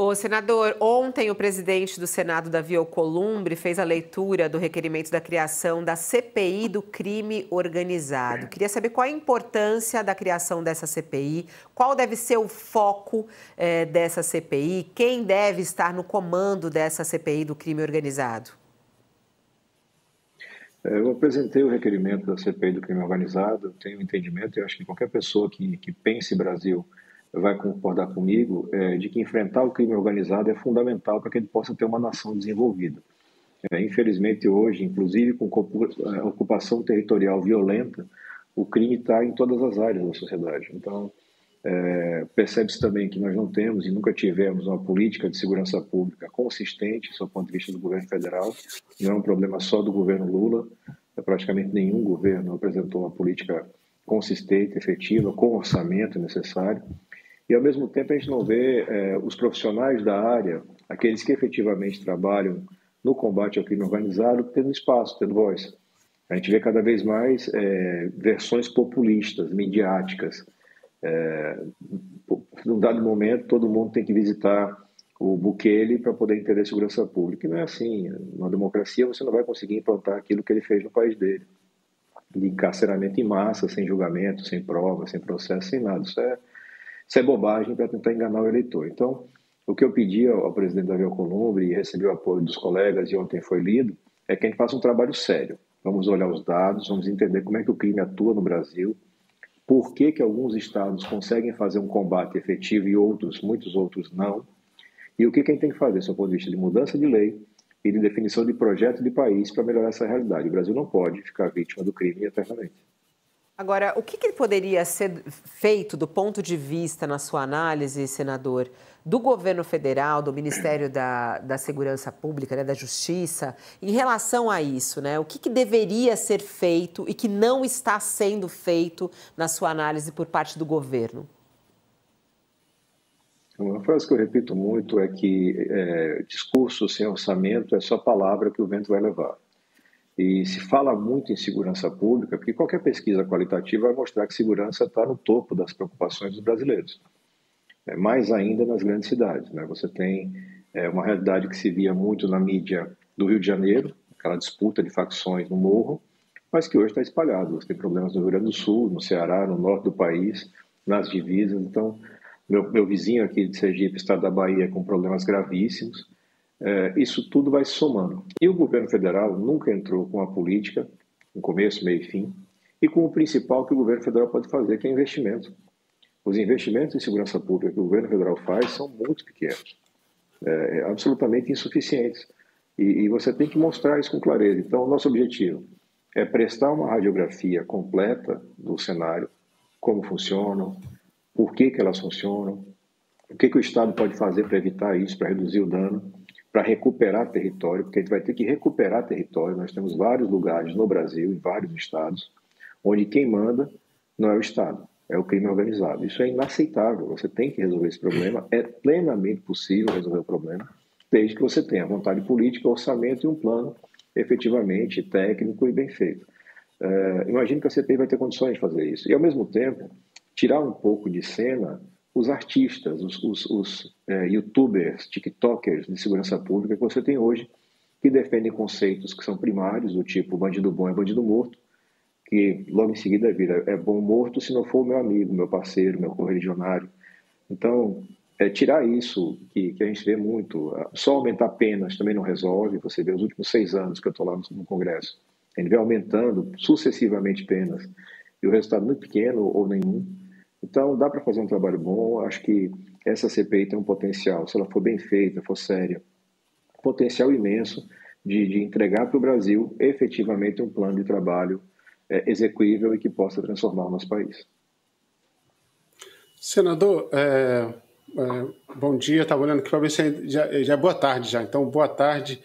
Ô, senador, ontem o presidente do Senado, Davi Alcolumbre, fez a leitura do requerimento da criação da CPI do crime organizado. Queria saber qual a importância da criação dessa CPI, qual deve ser o foco dessa CPI, quem deve estar no comando dessa CPI do crime organizado. Eu apresentei o requerimento da CPI do crime organizado, tenho entendimento, e acho que qualquer pessoa que pense Brasil vai concordar comigo, de que enfrentar o crime organizado é fundamental para que ele possa ter uma nação desenvolvida. Infelizmente hoje, inclusive com ocupação territorial violenta, o crime está em todas as áreas da sociedade. Então, percebe-se também que nós não temos e nunca tivemos uma política de segurança pública consistente, do ponto de vista do governo federal. Não é um problema só do governo Lula, praticamente nenhum governo apresentou uma política consistente, efetiva, com o orçamento necessário. E, ao mesmo tempo, a gente não vê os profissionais da área, aqueles que efetivamente trabalham no combate ao crime organizado, tendo espaço, tendo voz. A gente vê cada vez mais versões populistas, midiáticas. Num dado momento, todo mundo tem que visitar o Bukele para poder entender segurança pública. E não é assim. Na democracia, você não vai conseguir implantar aquilo que ele fez no país dele. De encarceramento em massa, sem julgamento, sem prova, sem processo, sem nada. Isso é bobagem para tentar enganar o eleitor. Então, o que eu pedi ao presidente Davi Alcolumbre, e recebi o apoio dos colegas, e ontem foi lido, é que a gente faça um trabalho sério. Vamos olhar os dados, vamos entender como é que o crime atua no Brasil, por que alguns estados conseguem fazer um combate efetivo e outros, muitos outros, não, e o que a gente tem que fazer, do ponto de vista de mudança de lei e de definição de projeto de país para melhorar essa realidade. O Brasil não pode ficar vítima do crime eternamente. Agora, o que poderia ser feito do ponto de vista, na sua análise, senador, do governo federal, do Ministério da Segurança Pública, né, da Justiça, em relação a isso, né? O que deveria ser feito e que não está sendo feito, na sua análise, por parte do governo? Uma frase que eu repito muito é que discurso sem orçamento é só palavra que o vento vai levar. E se fala muito em segurança pública, porque qualquer pesquisa qualitativa vai mostrar que segurança está no topo das preocupações dos brasileiros. Mais ainda nas grandes cidades, né? Você tem uma realidade que se via muito na mídia do Rio de Janeiro, aquela disputa de facções no morro, mas que hoje está espalhado. Você tem problemas no Rio Grande do Sul, no Ceará, no norte do país, nas divisas. Então, meu vizinho aqui de Sergipe, estado da Bahia, com problemas gravíssimos. Isso tudo vai se somando. E o governo federal nunca entrou com a política, no começo, meio e fim, e com o principal que o governo federal pode fazer, que é investimento. Os investimentos em segurança pública que o governo federal faz são muito pequenos, absolutamente insuficientes. E você tem que mostrar isso com clareza. Então, o nosso objetivo é prestar uma radiografia completa do cenário, como funcionam, por que elas funcionam, o que o Estado pode fazer para evitar isso, para reduzir o dano, para recuperar território, porque a gente vai ter que recuperar território. Nós temos vários lugares no Brasil, em vários estados, onde quem manda não é o Estado, é o crime organizado. Isso é inaceitável, você tem que resolver esse problema, é plenamente possível resolver o problema, desde que você tenha vontade política, orçamento e um plano efetivamente técnico e bem feito. Imagino que a CPI vai ter condições de fazer isso. E, ao mesmo tempo, tirar um pouco de cena os artistas, os youtubers, tiktokers de segurança pública que você tem hoje, que defendem conceitos que são primários, do tipo bandido bom é bandido morto, que logo em seguida vira é bom morto se não for meu amigo, meu parceiro, meu correligionário. Então, tirar isso, que a gente vê muito, só aumentar penas também não resolve. Você vê os últimos 6 anos que eu estou lá no Congresso, a gente vem aumentando sucessivamente penas, e o resultado muito pequeno ou nenhum. Então, dá para fazer um trabalho bom. Acho que essa CPI tem um potencial, se ela for bem feita, for séria, potencial imenso de entregar para o Brasil efetivamente um plano de trabalho execuível e que possa transformar o nosso país. Senador, bom dia. Estava olhando aqui para ver se já é boa tarde já. Então, boa tarde.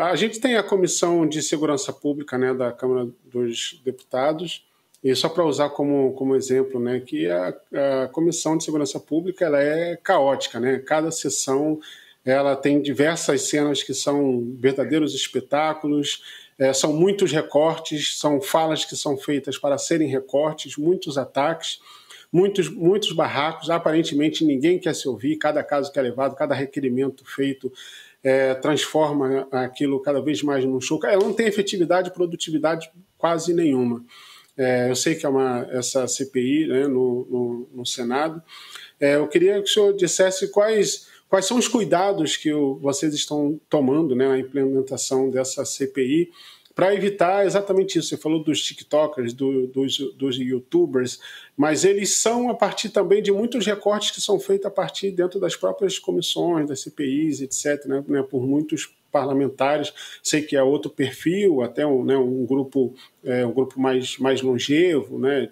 A gente tem a Comissão de Segurança Pública, né, da Câmara dos Deputados. E só para usar como exemplo, né, que a Comissão de Segurança Pública ela é caótica, né? Cada sessão ela tem diversas cenas que são verdadeiros espetáculos, são muitos recortes, são falas que são feitas para serem recortes, muitos ataques. muitos barracos, aparentemente ninguém quer se ouvir, cada caso que é levado, cada requerimento feito transforma aquilo cada vez mais num show. Ela não tem efetividade e produtividade quase nenhuma. Eu sei que essa CPI, né, no Senado. Eu queria que o senhor dissesse quais são os cuidados que vocês estão tomando, né, na implementação dessa CPI para evitar exatamente isso. Você falou dos tiktokers, dos youtubers, mas eles são a partir também de muitos recortes que são feitos a partir dentro das próprias comissões, das CPIs, etc., né, por muitos parlamentares. Sei que é outro perfil, até um grupo mais longevo, né,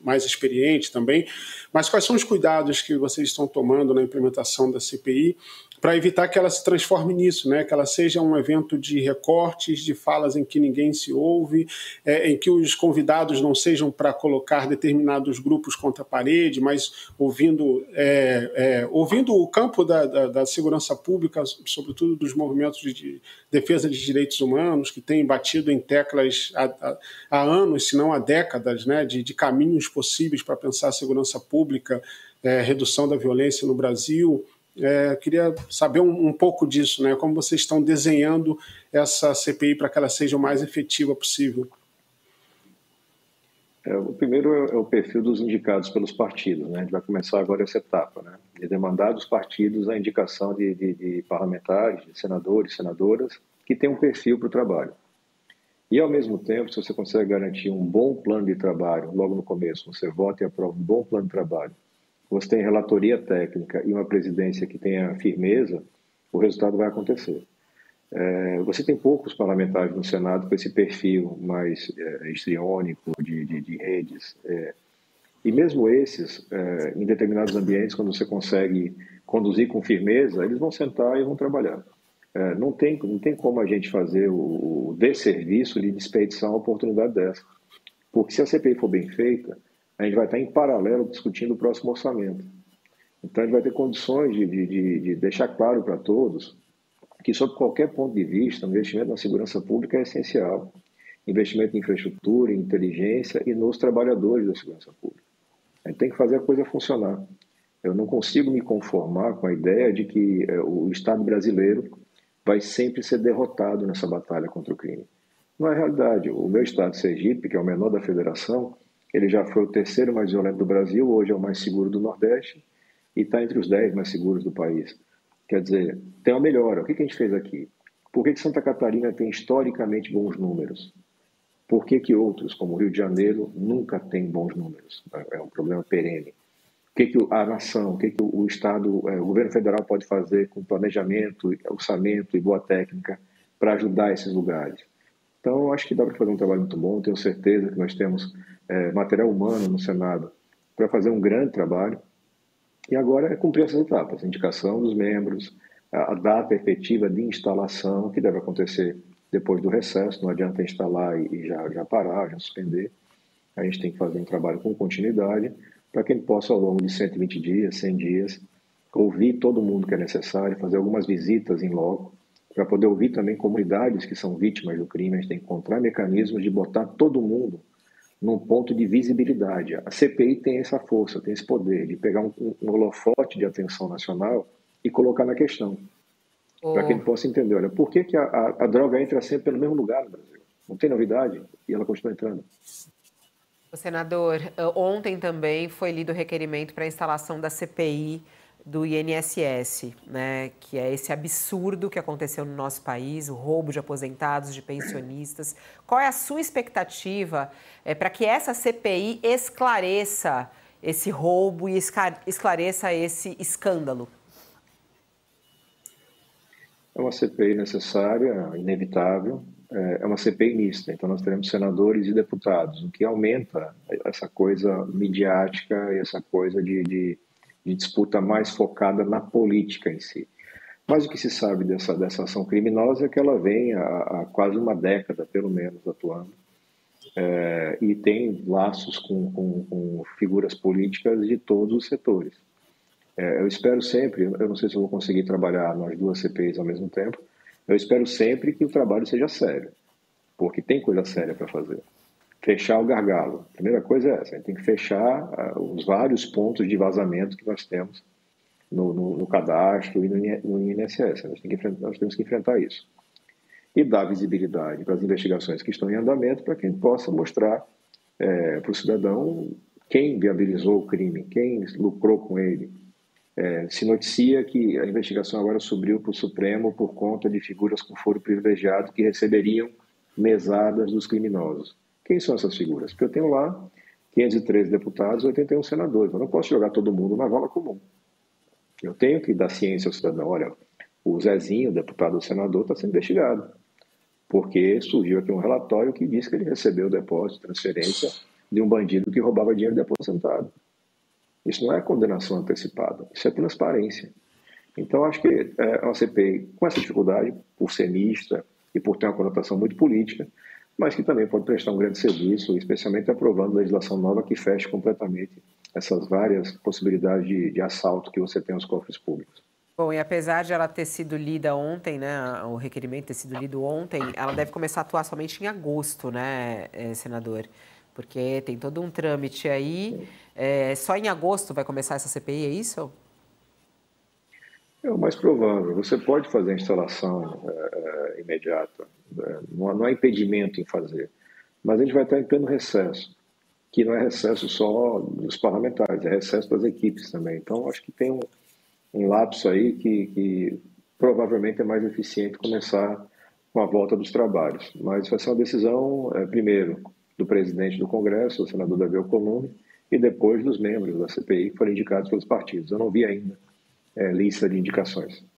mais experiente também. Mas quais são os cuidados que vocês estão tomando na implementação da CPI para evitar que ela se transforme nisso, né? Que ela seja um evento de recortes, de falas em que ninguém se ouve, em que os convidados não sejam para colocar determinados grupos contra a parede, mas ouvindo o campo da segurança pública, sobretudo dos movimentos de defesa de direitos humanos, que têm batido em teclas há anos, se não há décadas, né? de caminhos possíveis para pensar a segurança pública, redução da violência no Brasil. Queria saber um pouco disso, né? Como vocês estão desenhando essa CPI para que ela seja o mais efetiva possível. O primeiro é o perfil dos indicados pelos partidos, né? A gente vai começar agora essa etapa, né? De demandar dos partidos a indicação de parlamentares, de senadores, senadoras, que têm um perfil para o trabalho. E, ao mesmo tempo, se você consegue garantir um bom plano de trabalho, logo no começo, você vota e aprova um bom plano de trabalho, você tem relatoria técnica e uma presidência que tenha firmeza, o resultado vai acontecer. Você tem poucos parlamentares no Senado com esse perfil mais histriônico de redes. E mesmo esses, em determinados ambientes, quando você consegue conduzir com firmeza, eles vão sentar e vão trabalhar. Não tem como a gente fazer o desserviço de desperdiçar uma oportunidade dessa. Porque se a CPI for bem feita, a gente vai estar em paralelo discutindo o próximo orçamento. Então, a gente vai ter condições de deixar claro para todos que, sob qualquer ponto de vista, o investimento na segurança pública é essencial. Investimento em infraestrutura, em inteligência e nos trabalhadores da segurança pública. A gente tem que fazer a coisa funcionar. Eu não consigo me conformar com a ideia de que o Estado brasileiro vai sempre ser derrotado nessa batalha contra o crime. Não é realidade. O meu Estado, Sergipe, que é o menor da federação, ele já foi o terceiro mais violento do Brasil, hoje é o mais seguro do Nordeste e está entre os 10 mais seguros do país. Quer dizer, tem uma melhora. O que a gente fez aqui? Por que Santa Catarina tem historicamente bons números? Por que outros, como o Rio de Janeiro, nunca têm bons números? É um problema perene. O que a nação, o que o Estado, o governo federal pode fazer com planejamento, orçamento e boa técnica para ajudar esses lugares? Então, eu acho que dá para fazer um trabalho muito bom. Tenho certeza que nós temos material humano no Senado para fazer um grande trabalho. E agora é cumprir essas etapas, a indicação dos membros, a data efetiva de instalação, que deve acontecer depois do recesso, não adianta instalar e já parar, já suspender. A gente tem que fazer um trabalho com continuidade para que a gente possa, ao longo de 120 dias, 100 dias, ouvir todo mundo que é necessário, fazer algumas visitas em loco, para poder ouvir também comunidades que são vítimas do crime. A gente tem que encontrar mecanismos de botar todo mundo num ponto de visibilidade. A CPI tem essa força, tem esse poder de pegar um holofote de atenção nacional e colocar na questão, para que ele possa entender, olha, por que a droga entra sempre pelo mesmo lugar no Brasil? Não tem novidade e ela continua entrando. Senador, ontem também foi lido o requerimento para a instalação da CPI do INSS, né, que é esse absurdo que aconteceu no nosso país, o roubo de aposentados, de pensionistas. Qual é a sua expectativa para que essa CPI esclareça esse roubo e esclareça esse escândalo? É uma CPI necessária, inevitável, é uma CPI mista, então nós teremos senadores e deputados, o que aumenta essa coisa midiática e essa coisa de disputa mais focada na política em si. Mas o que se sabe dessa ação criminosa é que ela vem há quase uma década, pelo menos, atuando, e tem laços com figuras políticas de todos os setores. Eu espero sempre, eu não sei se eu vou conseguir trabalhar nas duas CPIs ao mesmo tempo, eu espero sempre que o trabalho seja sério, porque tem coisa séria para fazer. fechar o gargalo. A primeira coisa é essa, a gente tem que fechar os vários pontos de vazamento que nós temos no cadastro e no INSS. Nós temos que enfrentar isso. E dar visibilidade para as investigações que estão em andamento, para que a gente possa mostrar para o cidadão quem viabilizou o crime, quem lucrou com ele. Se noticia que a investigação agora subiu para o Supremo por conta de figuras com foro privilegiado que receberiam mesadas dos criminosos. Quem são essas figuras? Porque eu tenho lá 513 deputados e 81 senadores. Eu não posso jogar todo mundo na vala comum. Eu tenho que dar ciência ao cidadão. Olha, o Zezinho, deputado ou senador, está sendo investigado, porque surgiu aqui um relatório que diz que ele recebeu depósito, transferência de um bandido que roubava dinheiro de aposentado. Isso não é condenação antecipada, isso é transparência. Então, acho que a CPI, com essa dificuldade, por ser mista e por ter uma conotação muito política, mas que também pode prestar um grande serviço, especialmente aprovando legislação nova que feche completamente essas várias possibilidades de assalto que você tem aos cofres públicos. Bom, e apesar de ela ter sido lida ontem, né, o requerimento ter sido lido ontem, ela deve começar a atuar somente em agosto, né, senador? Porque tem todo um trâmite aí. Só em agosto vai começar essa CPI, é isso? É o mais provável. Você pode fazer a instalação imediata, não há impedimento em fazer, mas a gente vai estar em pleno recesso, que não é recesso só dos parlamentares, é recesso das equipes também. Então, acho que tem um lapso aí que provavelmente é mais eficiente começar com a volta dos trabalhos. Mas vai ser uma decisão, primeiro, do presidente do Congresso, o senador Davi Alcolumbre, e depois dos membros da CPI que foram indicados pelos partidos. Eu não vi ainda lista de indicações.